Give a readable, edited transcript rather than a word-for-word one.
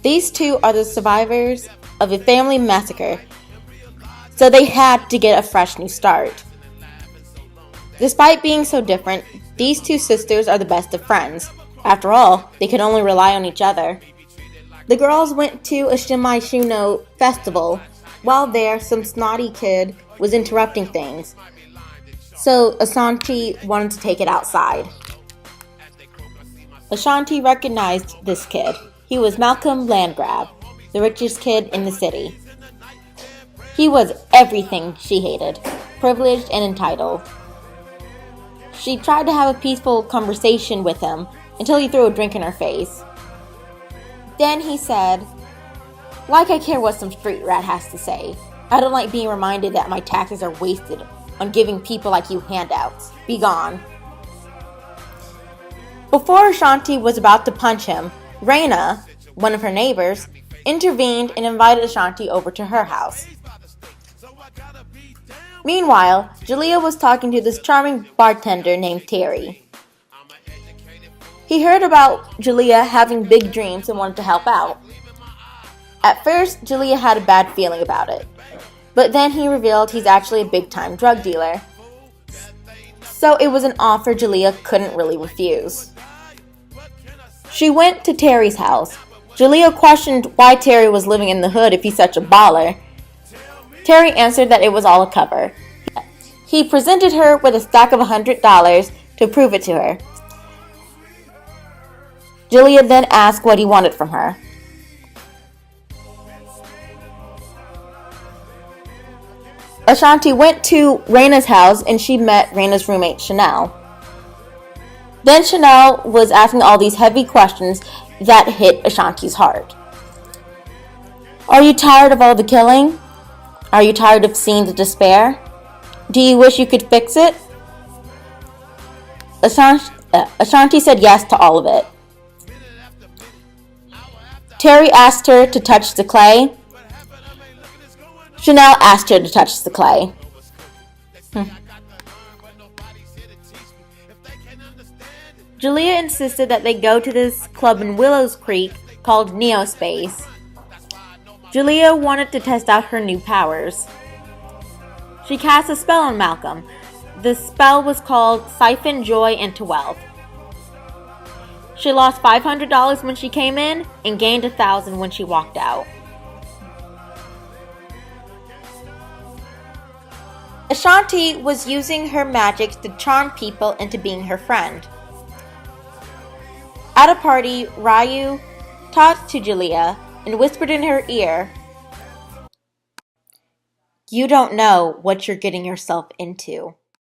These two are the survivors of a family massacre, so they had to get a fresh new start. Despite being so different, these two sisters are the best of friends. After all, they could only rely on each other. The girls went to a Shimaishuno festival. While there, some snotty kid was interrupting things, so Ashanti wanted to take it outside. Ashanti recognized this kid. He was Malcolm Landgrab, the richest kid in the city. He was everything she hated, privileged and entitled. She tried to have a peaceful conversation with him until he threw a drink in her face. Then he said, "Like I care what some street rat has to say. I don't like being reminded that my taxes are wasted on giving people like you handouts. Be gone." Before Ashanti was about to punch him, Raina, one of her neighbors, intervened and invited Ashanti over to her house. Meanwhile, Jalea was talking to this charming bartender named Terry. He heard about Jalea having big dreams and wanted to help out. At first, Jalea had a bad feeling about it, but then he revealed he's actually a big-time drug dealer. So it was an offer Jalea couldn't really refuse. She went to Terry's house. Jalea questioned why Terry was living in the hood if he's such a baller. Terry answered that it was all a cover. He presented her with a stack of $100 to prove it to her. Jalea then asked what he wanted from her. Ashanti went to Raina's house and she met Raina's roommate Chanel. Then Chanel was asking all these heavy questions that hit Ashanti's heart. Are you tired of all the killing? Are you tired of seeing the despair? Do you wish you could fix it? Ashanti said yes to all of it. Terry asked her to touch the clay. Chanel asked her to touch the clay. Jalea insisted that they go to this club in Willows Creek called Neospace. Jalea wanted to test out her new powers. She cast a spell on Malcolm. The spell was called Siphon Joy into Wealth. She lost $500 when she came in and gained $1,000 when she walked out. Ashanti was using her magic to charm people into being her friend. At a party, Ryu talked to Jalea and whispered in her ear, "You don't know what you're getting yourself into."